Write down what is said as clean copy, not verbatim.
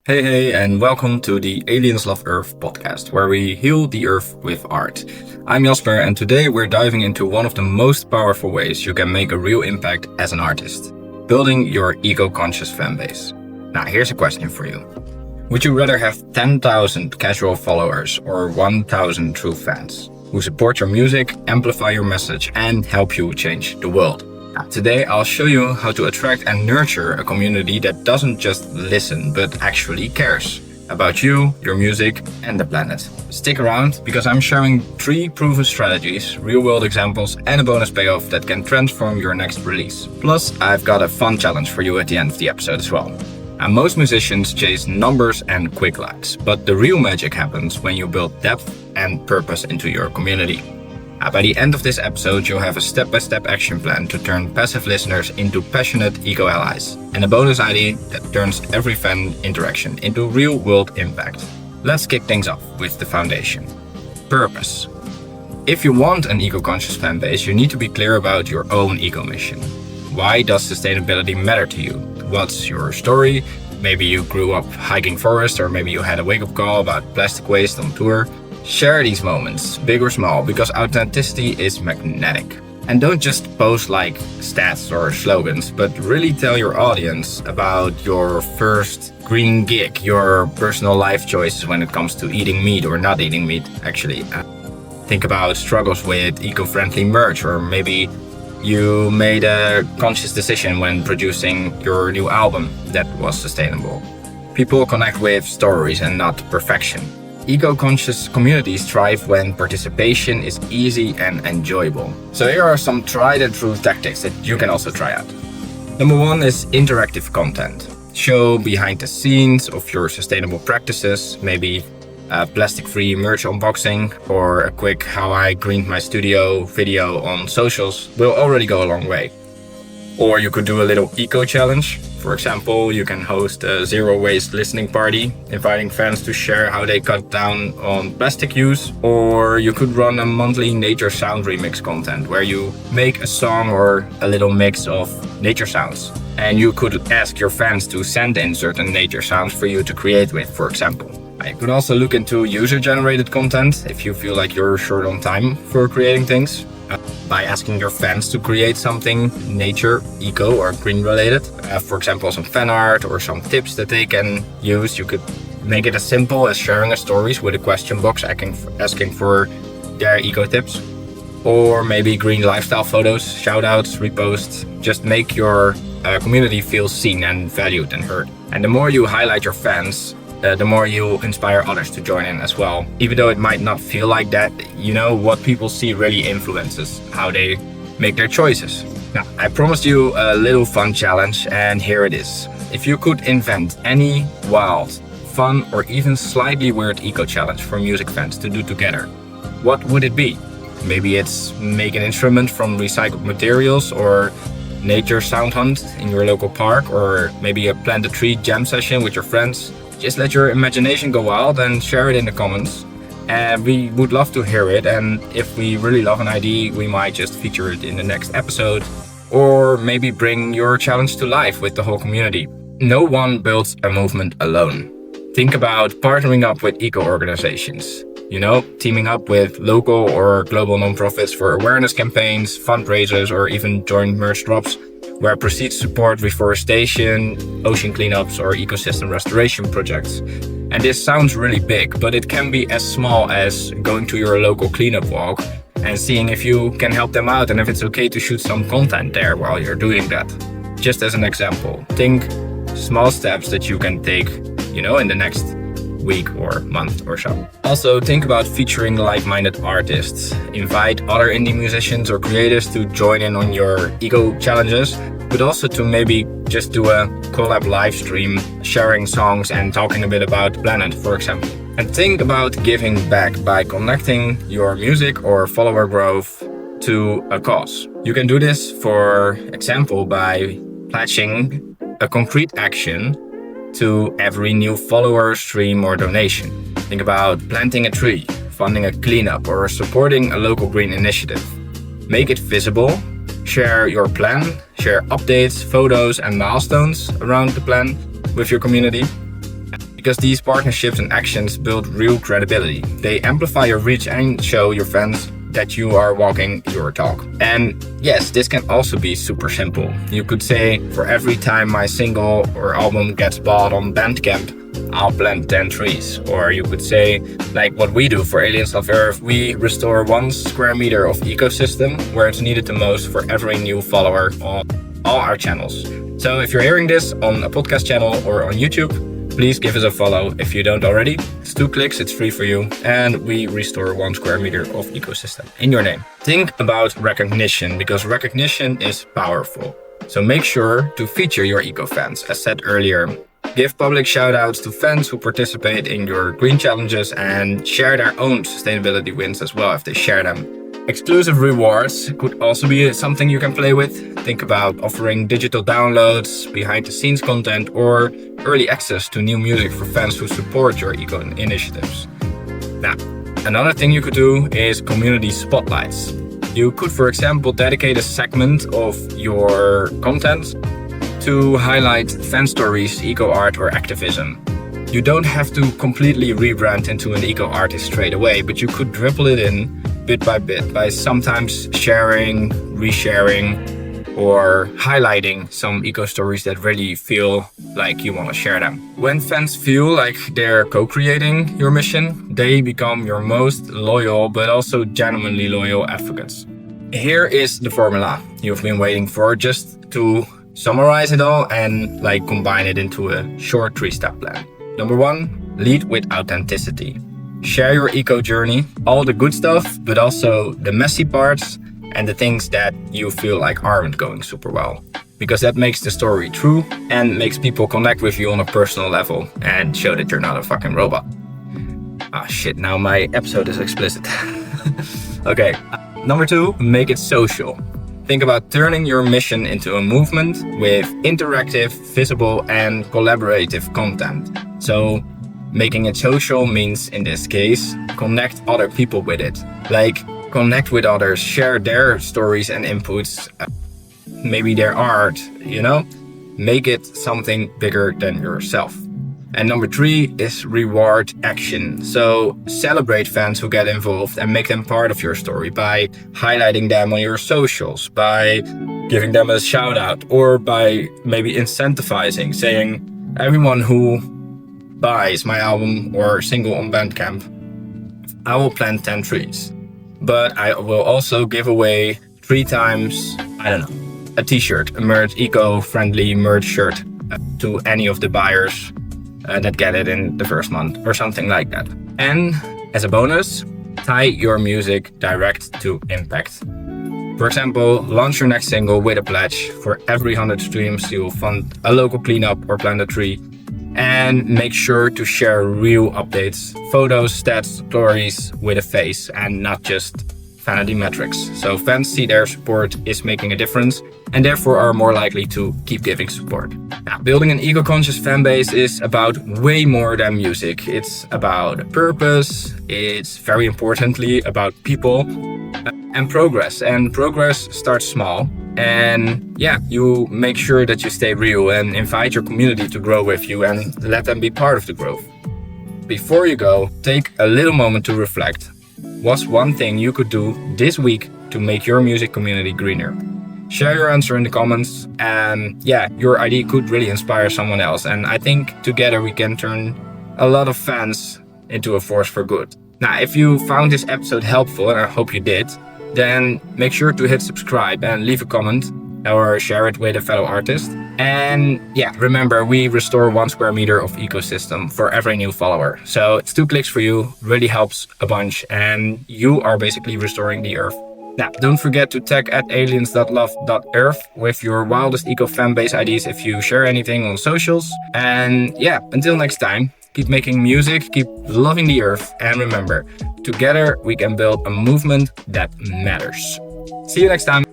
Hey, and welcome to the Aliens Love Earth podcast, where we heal the Earth with art. I'm Jasper, and today we're diving into one of the most powerful ways you can make a real impact as an artist: building your ego-conscious fanbase. Now, here's a question for you. Would you rather have 10,000 casual followers or 1,000 true fans who support your music, amplify your message, and help you change the world? Today I'll show you how to attract and nurture a community that doesn't just listen but actually cares about you, your music, and the planet. Stick around because I'm sharing 3 proven strategies, real-world examples, and a bonus payoff that can transform your next release. Plus, I've got a fun challenge for you at the end of the episode as well. And most musicians chase numbers and quick likes, but the real magic happens when you build depth and purpose into your community. By the end of this episode, you'll have a step-by-step action plan to turn passive listeners into passionate eco allies, and a bonus ID that turns every fan interaction into real-world impact. Let's kick things off with the foundation: purpose. If you want an eco-conscious fan base, you need to be clear about your own eco mission. Why does sustainability matter to you? What's your story? Maybe you grew up hiking forests, or maybe you had a wake-up call about plastic waste on tour. Share these moments, big or small, because authenticity is magnetic. And don't just post like stats or slogans, but really tell your audience about your first green gig, your personal life choices when it comes to eating meat or not eating meat, actually. Think about struggles with eco-friendly merch, or maybe you made a conscious decision when producing your new album that was sustainable. People connect with stories and not perfection. Eco-conscious communities thrive when participation is easy and enjoyable. So here are some tried and true tactics that you can also try out. Number 1 is interactive content. Show behind the scenes of your sustainable practices, maybe a plastic-free merch unboxing or a quick how I greened my studio video on socials will already go a long way. Or you could do a little eco challenge. For example, you can host a zero waste listening party, inviting fans to share how they cut down on plastic use. Or you could run a monthly nature sound remix content where you make a song or a little mix of nature sounds. And you could ask your fans to send in certain nature sounds for you to create with, for example. You could also look into user-generated content if you feel like you're short on time for creating things. By asking your fans to create something nature, eco, or green related. For example, some fan art or some tips that they can use. You could make it as simple as sharing a stories with a question box asking for their eco tips. Or maybe green lifestyle photos, shoutouts, reposts. Just make your community feel seen and valued and heard. And the more you highlight your fans, the more you inspire others to join in as well. Even though it might not feel like that, what people see really influences how they make their choices. Now, I promised you a little fun challenge, and here it is. If you could invent any wild, fun, or even slightly weird eco challenge for music fans to do together, what would it be? Maybe it's make an instrument from recycled materials, or nature sound hunt in your local park, or maybe a plant a tree jam session with your friends. Just let your imagination go wild and share it in the comments. And we would love to hear it, and if we really love an idea, we might just feature it in the next episode, or maybe bring your challenge to life with the whole community. No one builds a movement alone. Think about partnering up with eco organizations. Teaming up with local or global nonprofits for awareness campaigns, fundraisers, or even joint merch drops, where proceeds support reforestation, ocean cleanups, or ecosystem restoration projects. And this sounds really big, but it can be as small as going to your local cleanup walk and seeing if you can help them out and if it's okay to shoot some content there while you're doing that. Just as an example, think small steps that you can take, in the next week or month or so. Also, think about featuring like-minded artists. Invite other indie musicians or creators to join in on your eco challenges, but also to maybe just do a collab live stream, sharing songs and talking a bit about the planet, for example. And think about giving back by connecting your music or follower growth to a cause. You can do this, for example, by pledging a concrete action to every new follower, stream, or donation. Think about planting a tree, funding a cleanup, or supporting a local green initiative. Make it visible, share your plan, share updates, photos, and milestones around the plan with your community. because these partnerships and actions build real credibility. They amplify your reach and show your fans that you are walking your talk. And yes, this can also be super simple. You could say, for every time my single or album gets bought on Bandcamp, I'll plant 10 trees. Or you could say, like what we do for Aliens of Earth, we restore 1 square meter of ecosystem where it's needed the most for every new follower on all our channels. So if you're hearing this on a podcast channel or on YouTube, please give us a follow if you don't already. It's 2 clicks, it's free for you, and we restore 1 square meter of ecosystem in your name. Think about recognition, because recognition is powerful. So make sure to feature your eco fans, as said earlier. Give public shoutouts to fans who participate in your green challenges and share their own sustainability wins as well if they share them. Exclusive rewards could also be something you can play with. Think about offering digital downloads, behind the scenes content, or early access to new music for fans who support your eco initiatives. Now, another thing you could do is community spotlights. You could, for example, dedicate a segment of your content to highlight fan stories, eco art, or activism. You don't have to completely rebrand into an eco artist straight away, but you could dribble it in bit by bit by sometimes sharing, resharing, or highlighting some eco stories that really feel like you want to share them. When fans feel like they're co-creating your mission, they become your most loyal but also genuinely loyal advocates. Here is the formula you've been waiting for, just to summarize it all and combine it into a short 3-step plan. Number 1, lead with authenticity. Share your eco journey, all the good stuff, but also the messy parts and the things that you feel like aren't going super well. Because that makes the story true and makes people connect with you on a personal level and show that you're not a fucking robot. Ah shit, now my episode is explicit. Okay, number 2, make it social. Think about turning your mission into a movement with interactive, visible, and collaborative content. So making it social means, in this case, connect other people with it. Connect with others, share their stories and inputs, maybe their art, Make it something bigger than yourself. And number 3 is reward action. So celebrate fans who get involved and make them part of your story by highlighting them on your socials, by giving them a shout out, or by maybe incentivizing, saying everyone who buys my album or single on Bandcamp, I will plant 10 trees. But I will also give away 3 times, a t-shirt, a eco-friendly merch shirt to any of the buyers that get it in the first month or something like that. And as a bonus, tie your music direct to impact. For example, launch your next single with a pledge. For every 100 streams, you'll fund a local cleanup or plant a tree. And make sure to share real updates, photos, stats, stories with a face and not just vanity metrics. So fans see their support is making a difference and therefore are more likely to keep giving support. Now, building an eco-conscious fan base is about way more than music. It's about purpose. It's very importantly about people and progress. And progress starts small. And you make sure that you stay real and invite your community to grow with you and let them be part of the growth. Before you go, take a little moment to reflect. What's one thing you could do this week to make your music community greener? Share your answer in the comments, and your idea could really inspire someone else. And I think together we can turn a lot of fans into a force for good. Now, if you found this episode helpful, and I hope you did, then make sure to hit subscribe and leave a comment or share it with a fellow artist. And remember, we restore 1 square meter of ecosystem for every new follower. So it's 2 clicks for you, really helps a bunch, and you are basically restoring the earth. Now, don't forget to tag at aliens.love.earth with your wildest eco fanbase ideas if you share anything on socials. And until next time, keep making music, keep loving the earth, and remember, together we can build a movement that matters. See you next time.